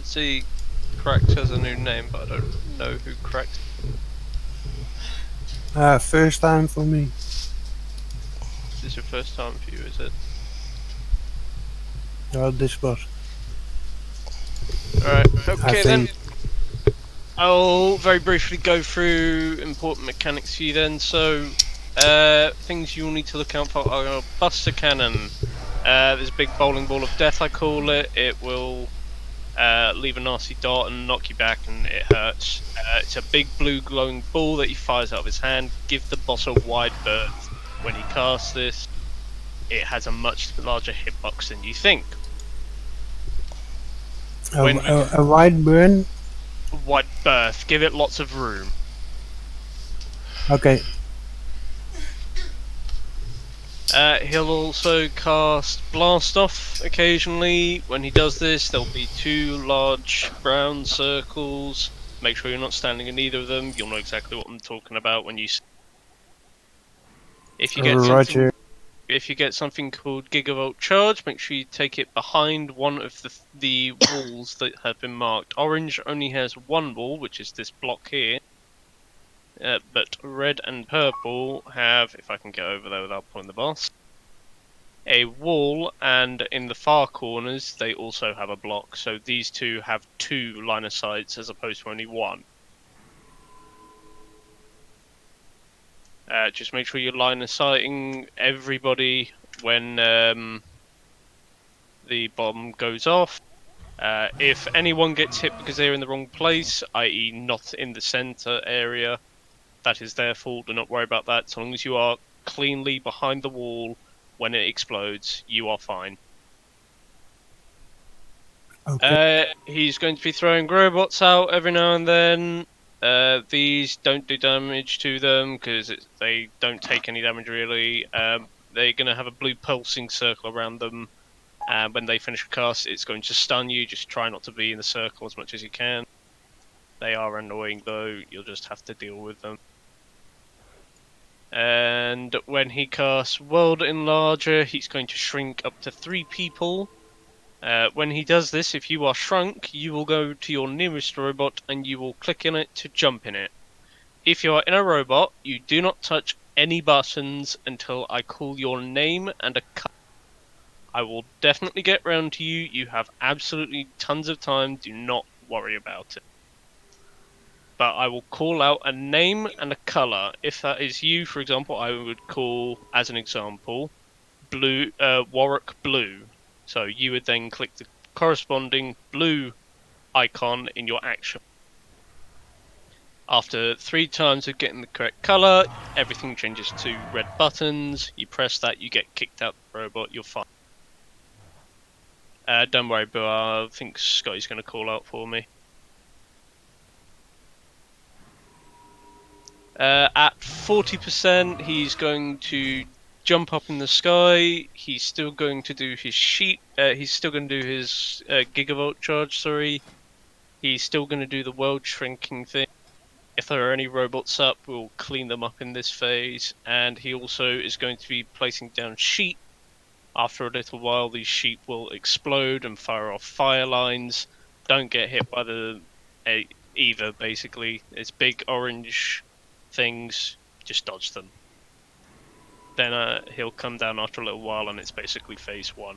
I'd say Cracked has a new name, but I don't know who Cracked. First time for me. This is your first time for you, is it? Oh, this was. Alright, I okay then. think. I'll very briefly go through important mechanics for you then. So, things you'll need to look out for are a Buster Cannon. There's a big bowling ball of death, I call it. It will leave a nasty dart and knock you back, and it hurts. It's a big blue glowing ball that he fires out of his hand. Give the boss a wide berth when he casts this. It has a much larger hitbox than you think. When he A white burn. wide berth, give it lots of room. Okay. He'll also cast Blast Off occasionally. When he does this, there'll be two large brown circles. Make sure you're not standing in either of them. You'll know exactly what I'm talking about when you. If you get Roger. something, if you get something called Gigavolt Charge, make sure you take it behind one of the walls that have been marked. Orange only has one wall, which is this block here. But red and purple have, if I can get over there without pulling the boss, a wall, and in the far corners they also have a block. So these two have two line of sights as opposed to only one. Just make sure you're line of sighting everybody when the bomb goes off. If anyone gets hit because they're in the wrong place, i.e. not in the center area, that is their fault. Do not worry about that. So long as you are cleanly behind the wall when it explodes, you are fine. Okay. He's going to be throwing robots out every now and then. These don't do damage to them because they don't take any damage really. They're going to have a blue pulsing circle around them. And when they finish a cast, it's going to stun you. Just try not to be in the circle as much as you can. They are annoying though. You'll just have to deal with them. And when he casts World Enlarger, he's going to shrink up to 3 people. When he does this, if you are shrunk, you will go to your nearest robot and you will click in it to jump in it. If you are in a robot, you do not touch any buttons until I call your name and a cut. I will definitely get round to you. You have absolutely tons of time. Do not worry about it. But I will call out a name and a colour. If that is you, for example, I would call, as an example, blue, Warwick Blue. So you would then click the corresponding blue icon in your action. After 3 times of getting the correct colour, everything changes to red buttons. You press that, you get kicked out of the robot, you're fine. Don't worry, but I think Scotty's going to call out for me. At 40%, he's going to jump up in the sky. He's still going to do his he's still going to do his gigavolt charge. Sorry, he's still going to do the world shrinking thing. If there are any robots up, we'll clean them up in this phase. And he also is going to be placing down sheep. After a little while, these sheep will explode and fire off fire lines. Don't get hit by the either. Basically, it's big orange things, just dodge them. Then he'll come down after a little while, and it's basically phase 1.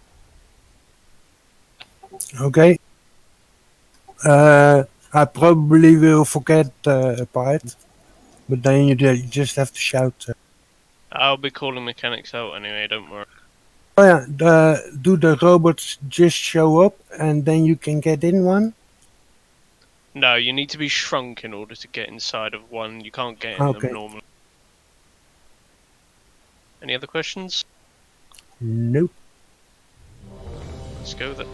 Okay. I probably will forget a part, but then you just have to shout. I'll be calling mechanics out anyway, don't worry. Oh yeah, do the robots just show up and then you can get in one? No, you need to be shrunk in order to get inside of one. You can't get in them Okay. normally. Any other questions? Nope. Let's go then.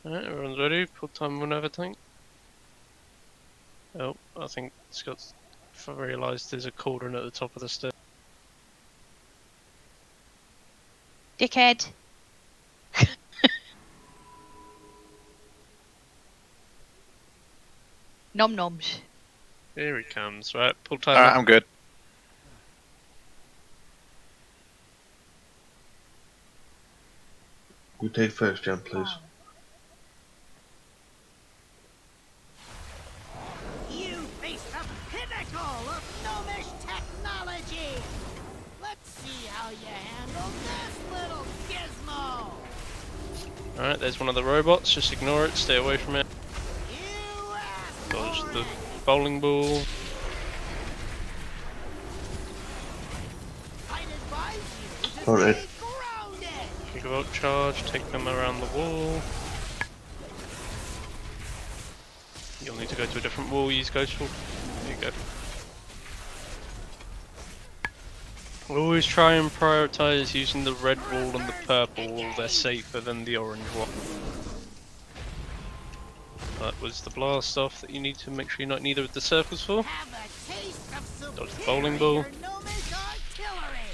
Alright, everyone's ready. Full time on everything. Oh, I think Scott's realised there's a cauldron at the top of the stairs. Dickhead. Nom noms. Here he comes. Right, pull Alright, timer. I'm good. We take first, Jan, please. You face the pinnacle of gnomish technology! Let's see how you handle this little gizmo! Alright, there's one of the robots. Just ignore it. Stay away from it. You asked Dodge for the it. bowling ball. I'd advise you to Alright. stay grounded! Gigavolt charge. Take them around the wall. You'll need to go to a different wall. Use Ghost Wall. There you go. Always try and prioritize using the red wall and the purple wall. They're safer than the orange one. That was the blast off that you need to make sure you're not in either of the circles for. Have a taste of Dodge the bowling ball. superior gnomish artillery!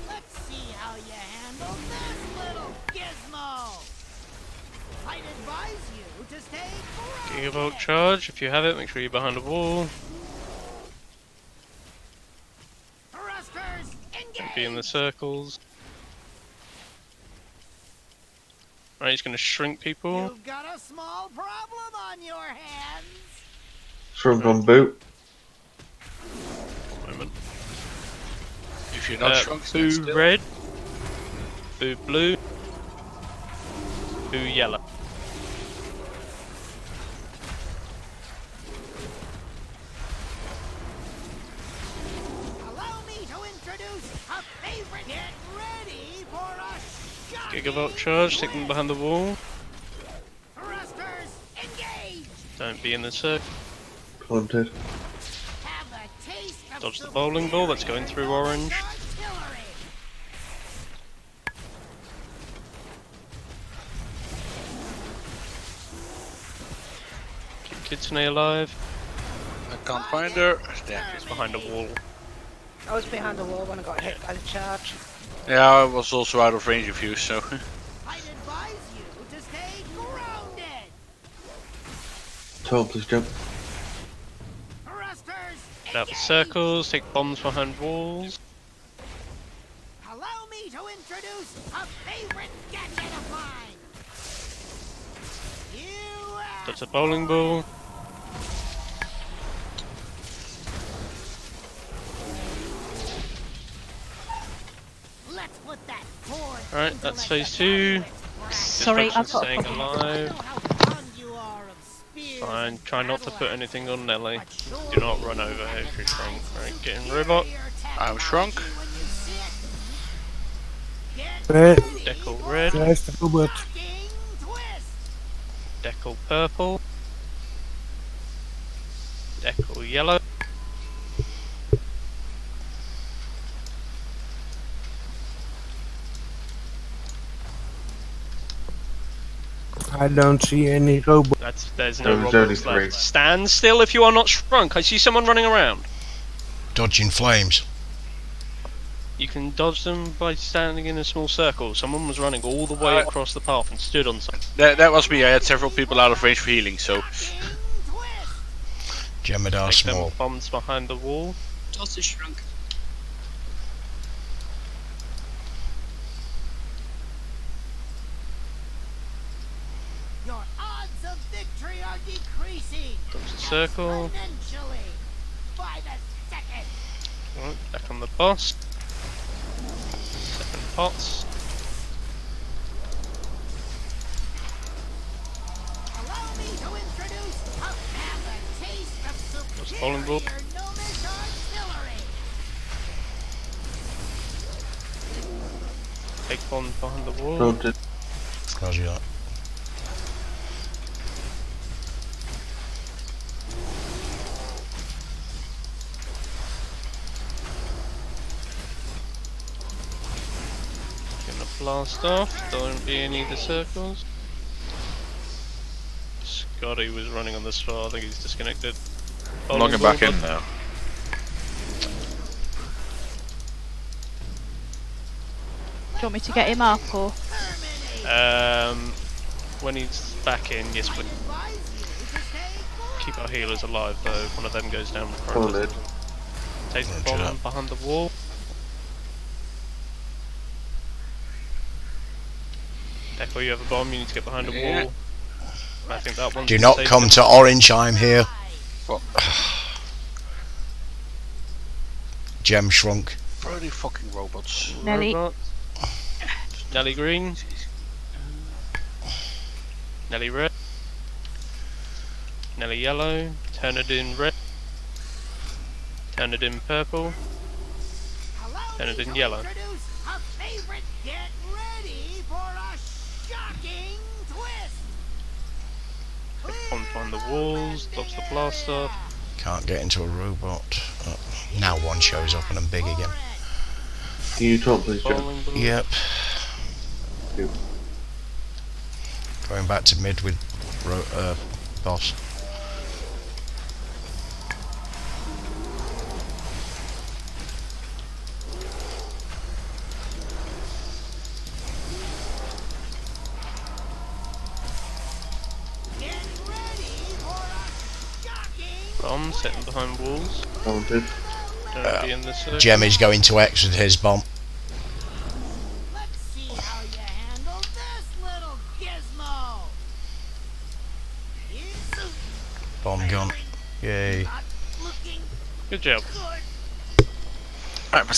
Let's see how you handle this little gizmo! I'd advise you to stay grounded! Gigavolt charge. If you have it, make sure you're behind a wall. Thrusters, engage! Don't be in the circles. Right, he's going to shrink people. You've got a small problem on your hands! Shrunk on boot. One moment. If you're not shrunk, stand Boo still. red. Boo blue. Boo yellow. Allow me to introduce a favorite. Get ready for a shocking Gigavolt charge. Take them behind the wall. Thrusters, engage! Don't be in the circle. Planted. Have a taste of Dodge the bowling ball, that's going through superior orange. artillery. Keep Kitsune alive. I can't find her. Damn. She's behind a wall. I was behind the wall when I got hit by the charge. Yeah, I was also out of range of you, so. I'd advise you to stay grounded. 12, please, jump. Thrusters, Get out the engage! circles, take bombs behind walls. Allow me to introduce a favorite gadget of mine. You Dodge the bowling ball. Let's put that forward. Alright, that's phase 2. Sorry, I've got Staying a I alive. know how fond you are of spears Fine, and try not to battle put axes, anything on Nelly. but sure Do not you run over her if you're shrunk. recognize Right, get in superior robot. I'm shrunk. technology when you see it. Get Red. ready Decal for red. a There's the robot. shocking twist. Decal purple. Decal yellow. I don't see any robot. There's no There's only robots 3. left. Stand still if you are not shrunk. I see someone running around. Dodging flames. You can dodge them by standing in a small circle. Someone was running all the way across the path and stood on something. That was me. I had several people out of range for healing, so. Shocking twist. Jemadar Take them small. bombs behind the wall. Also shrunk. Your odds of victory are decreasing Dodge the circle. exponentially by the second. Right, back on the boss. Second pots. Allow me to introduce have a taste of What's the bowling ball? superior gnomish artillery. Take bombs behind the wall. Planted. Roger that. Gonna blast off. Don't be in either circles. Scotty was running on the spot. I think he's disconnected. I'm Bowling logging ball, back in now. Do you want me to get him up or? Terminate. when he's back in, yes, I please. advise you to stay Keep our healers alive though. If one of them goes down Come on, front, Ned. take the Roger bomb that. behind the wall. Deco, you have a bomb. You need to get behind a Yeah. wall. I think that one's Do not taken. come to orange, I'm here. Gem shrunk. Bloody fucking robots. Nelly. Robot. Nelly green. Nelly red. Nelly yellow. Turn it in red. Turn it in purple. Allow Turn me it in to yellow. introduce a favorite. Get ready for a shocking twist. Bomb behind the walls. Dodge the blast off. Can't get into a robot. Oh, now one shows up and I'm big again. Can you talk, please, Jump? Bowling ball. Yep. Yep. Going back to mid with boss. Get ready for a shocking. Bomb sitting behind walls. Talented. Don't be in the circle. Gem is going to X with his bomb. Let's see how you handle this little gizmo. It's Bomb gone. Yay. not looking Good job. good.